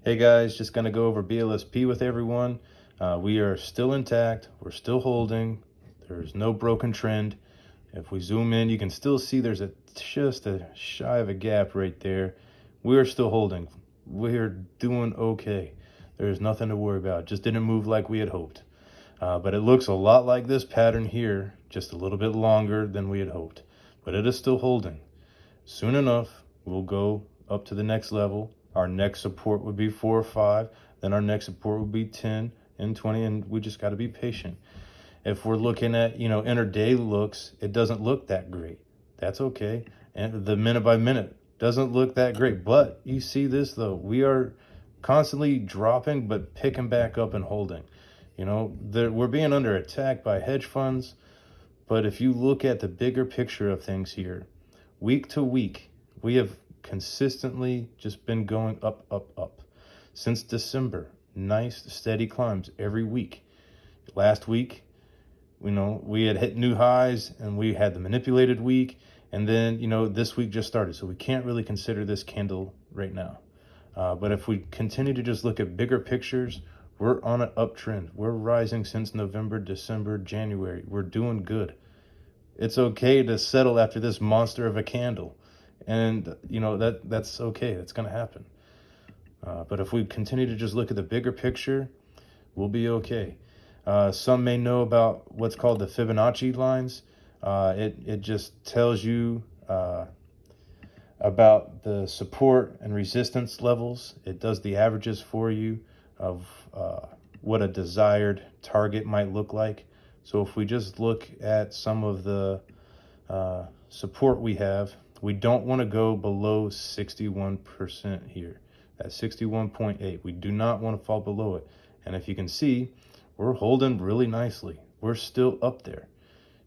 Hey guys, just going to go over BLSP with everyone. We are still intact. We're still holding. There's no broken trend. If we zoom in, you can still see there's just a shy of a gap right there. We're still holding. We're doing okay. There's nothing to worry about. Just didn't move like we had hoped. But it looks a lot like this pattern here, just a little bit longer than we had hoped. But it is still holding. Soon enough, we'll go up to the next level. Our next support would be 4 or 5. Then our next support would be 10 and 20, and we just got to be patient. If we're looking at, intraday looks, it doesn't look that great. That's okay. And the minute by minute doesn't look that great. But you see this, though. We are constantly dropping, but picking back up and holding. We're being under attack by hedge funds. But if you look at the bigger picture of things here, week to week, we have consistently just been going up, up, up. Since December, nice, steady climbs every week. Last week, we had hit new highs and we had the manipulated week. And then, this week just started. So we can't really consider this candle right now. But if we continue to just look at bigger pictures, we're on an uptrend. We're rising since November, December, January. We're doing good. It's okay to settle after this monster of a candle. And, that's okay. That's going to happen. But if we continue to just look at the bigger picture, we'll be okay. Some may know about what's called the Fibonacci lines. It just tells you about the support and resistance levels. It does the averages for you of what a desired target might look like. So if we just look at some of the support we have, we don't want to go below 61% here. That's 61.8. We do not want to fall below it. And if you can see, we're holding really nicely. We're still up there.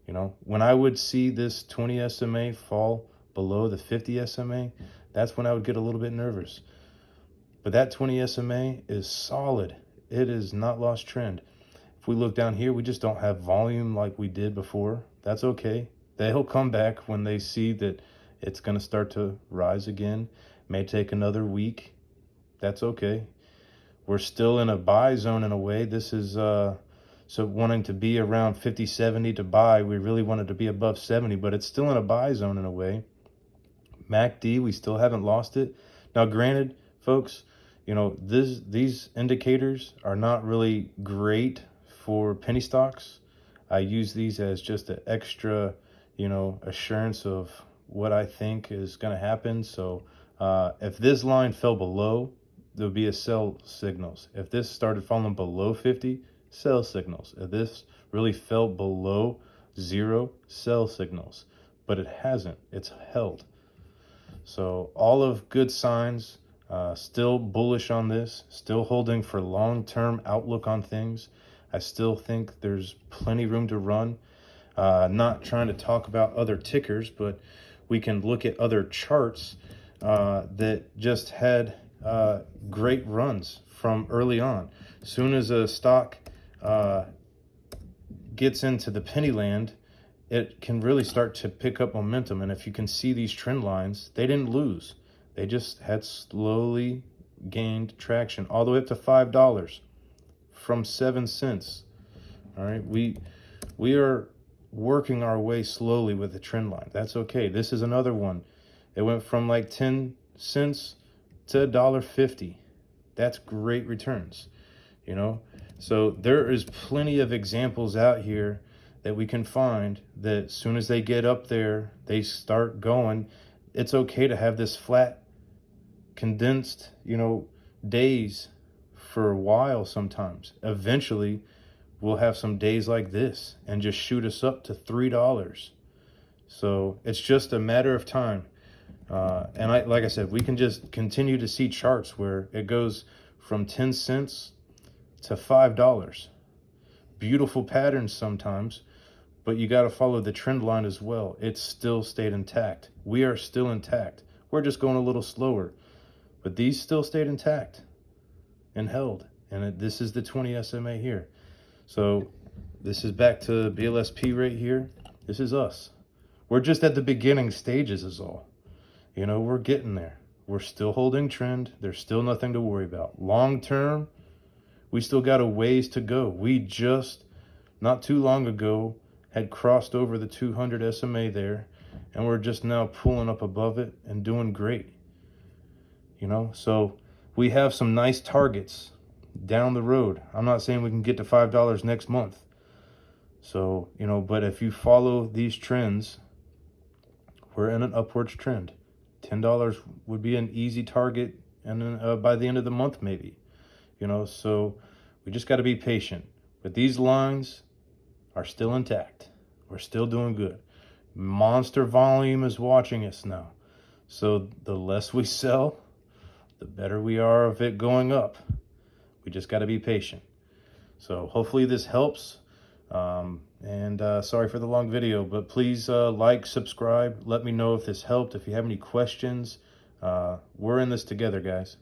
When I would see this 20 SMA fall below the 50 SMA, that's when I would get a little bit nervous. But that 20 SMA is solid. It is not lost trend. If we look down here, we just don't have volume like we did before. That's okay. They'll come back when they see that it's going to start to rise again. May take another week. That's okay. We're still in a buy zone in a way. This is so wanting to be around 50, 70 to buy. We really wanted to be above 70, but it's still in a buy zone in a way. MACD, we still haven't lost it. Now, granted, folks, these indicators are not really great for penny stocks. I use these as just an extra, assurance of what I think is going to happen. So if this line fell below, there'll be a sell signals. If this started falling below 50, sell signals. If this really fell below 0, sell signals. But it hasn't. It's held. So all of good signs. Still bullish on this. Still holding for long-term outlook on things. I still think there's plenty room to run. Not trying to talk about other tickers, but we can look at other charts that just had great runs from early on. Soon as a stock gets into the penny land, it can really start to pick up momentum. And if you can see these trend lines, they didn't lose. They just had slowly gained traction all the way up to $5 from 7 cents. All right, we are working our way slowly with the trend line. That's okay. This is another one. It went from like 10 cents to $1.50. That's great returns, So there is plenty of examples out here that we can find that as soon as they get up there, they start going. It's okay to have this flat, condensed, days for a while sometimes. Eventually, we'll have some days like this and just shoot us up to $3. So it's just a matter of time. And like I said, we can just continue to see charts where it goes from 10 cents to $5. Beautiful patterns sometimes, but you got to follow the trend line as well. It's still stayed intact. We are still intact. We're just going a little slower, but these still stayed intact and held. And this is the 20 SMA here. So this is back to BLSP right here. This is us. We're just at the beginning stages is all. We're getting there. we're still holding trend. There's still nothing to worry about. Long term, we still got a ways to go. We just, not too long ago, had crossed over the 200 SMA there, and we're just now pulling up above it and doing great. You know, so we have some nice targets down the road. I'm not saying we can get to $5 next month. So, you know, but if you follow these trends, we're in an upwards trend. $10 would be an easy target, and then by the end of the month, maybe. You know, so we just got to be patient. But these lines are still intact. We're still doing good. Monster volume is watching us now. So the less we sell, the better we are of it going up. We just got to be patient. So hopefully this helps. Sorry for the long video, but please like, subscribe. Let me know if this helped. If you have any questions, we're in this together, guys.